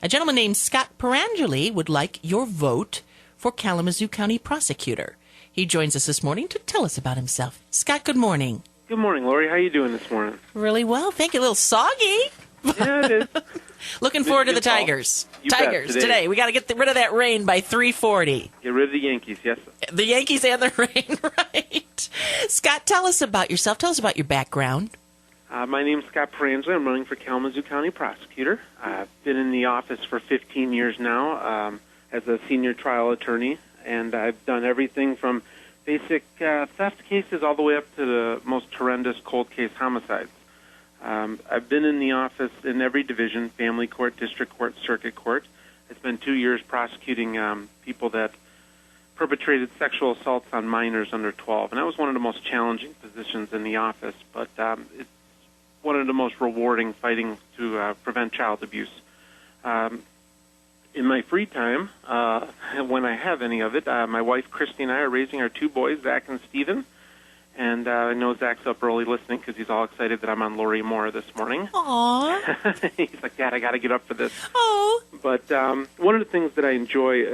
A gentleman named Scott Pierangeli would like your vote for Kalamazoo County Prosecutor. He joins us this morning to tell us about himself. Scott, good morning. Good morning, Lori. How are you doing this morning? Really well. Thank you. A little soggy. Yeah, it is. Looking forward to the Tigers. You bet, Tigers today. We got to get rid of that rain by 3:40. Get rid of the Yankees, yes. The Yankees and the rain, right. Scott, tell us about yourself. Tell us about your background. My name's Scott Pierangeli. I'm running for Kalamazoo County Prosecutor. I've been in the office for 15 years now as a senior trial attorney, and I've done everything from basic theft cases all the way up to the most horrendous cold case homicides. I've been in the office in every division, family court, district court, circuit court. I spent 2 years prosecuting people that perpetrated sexual assaults on minors under 12, and that was one of the most challenging positions in the office, but it's one of the most rewarding, fighting to prevent child abuse. In my free time, when I have any of it, my wife Christy and I are raising our 2 boys, Zach and Steven. And I know Zach's up early listening because he's all excited that I'm on Lori Moore this morning. Aww. He's like, Dad, I got to get up for this. Oh. But one of the things that I enjoy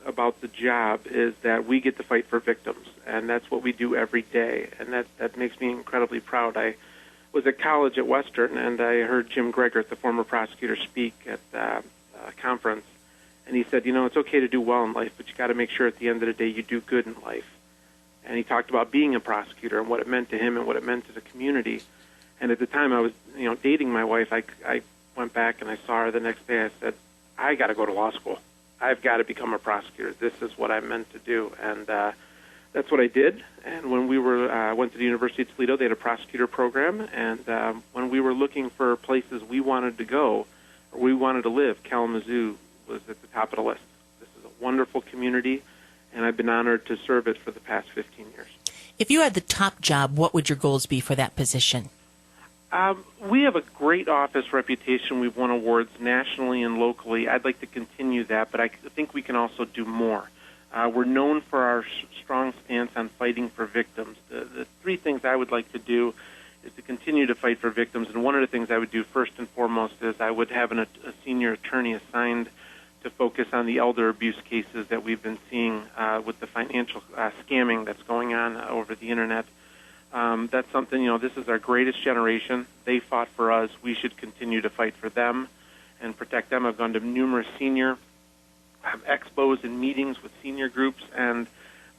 about the job is that we get to fight for victims, and that's what we do every day, and that makes me incredibly proud. I was at college at Western, and I heard Jim Greggert, the former prosecutor, speak at a conference, and he said, it's okay to do well in life, but you got to make sure at the end of the day you do good in life. And he talked about being a prosecutor and what it meant to him and what it meant to the community. And at the time I was, dating my wife, I went back and I saw her the next day. I said, I got to go to law school. I've got to become a prosecutor. This is what I meant to do. And that's what I did. And when we went to the University of Toledo, they had a prosecutor program. And when we were looking for places we wanted to go, or we wanted to live, Kalamazoo was at the top of the list. This is a wonderful community, and I've been honored to serve it for the past 15 years. If you had the top job, what would your goals be for that position? We have a great office reputation. We've won awards nationally and locally. I'd like to continue that, but I think we can also do more. We're known for our strong stance on fighting for victims. The 3 things I would like to do is to continue to fight for victims, and one of the things I would do first and foremost is I would have a senior attorney assigned to focus on the elder abuse cases that we've been seeing with the financial scamming that's going on over the Internet. That's something, this is our greatest generation. They fought for us. We should continue to fight for them and protect them. I've gone to numerous senior expos and meetings with senior groups and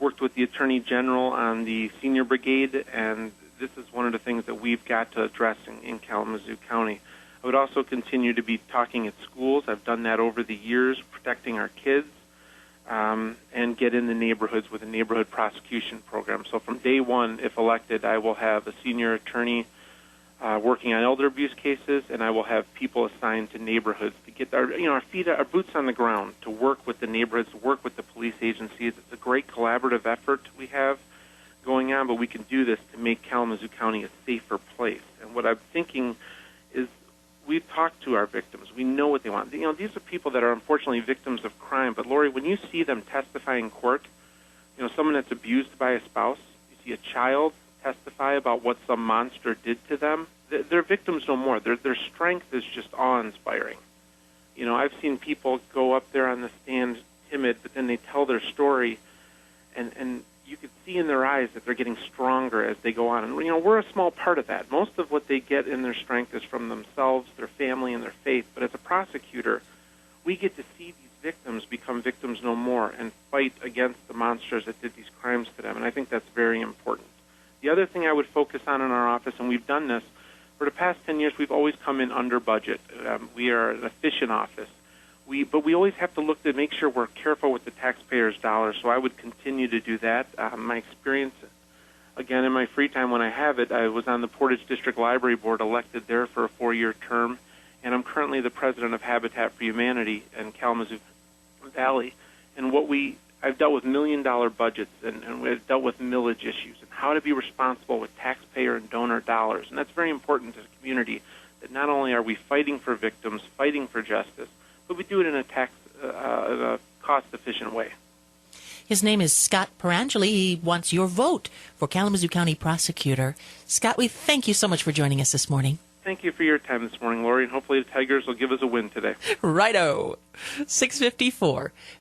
worked with the Attorney General on the Senior Brigade, and this is one of the things that we've got to address in Kalamazoo County. I would also continue to be talking at schools. I've done that over the years, protecting our kids, and get in the neighborhoods with a neighborhood prosecution program. So from day one, if elected, I will have a senior attorney working on elder abuse cases, and I will have people assigned to neighborhoods to get our boots on the ground, to work with the neighborhoods, to work with the police agencies. It's a great collaborative effort we have going on, but we can do this to make Kalamazoo County a safer place. And what I'm thinking is, we've talked to our victims. We know what they want. These are people that are unfortunately victims of crime. But, Lori, when you see them testify in court, someone that's abused by a spouse, you see a child testify about what some monster did to them, they're victims no more. Their strength is just awe-inspiring. I've seen people go up there on the stand timid, but then they tell their story, and you could see in their eyes that they're getting stronger as they go on. And, we're a small part of that. Most of what they get in their strength is from themselves, their family, and their faith. But as a prosecutor, we get to see these victims become victims no more and fight against the monsters that did these crimes to them. And I think that's very important. The other thing I would focus on in our office, and we've done this, for the past 10 years, we've always come in under budget. We are an efficient office. But we always have to look to make sure we're careful with the taxpayers' dollars, so I would continue to do that. My experience, again, in my free time when I have it, I was on the Portage District Library Board, elected there for a 4-year term, and I'm currently the president of Habitat for Humanity in Kalamazoo Valley. And I've dealt with million-dollar budgets, and we've dealt with millage issues, and how to be responsible with taxpayer and donor dollars. And that's very important to the community, that not only are we fighting for victims, fighting for justice, but we do it in a cost-efficient way. His name is Scott Pierangeli. He wants your vote for Kalamazoo County Prosecutor. Scott, we thank you so much for joining us this morning. Thank you for your time this morning, Lori, and hopefully the Tigers will give us a win today. Righto. 6:54.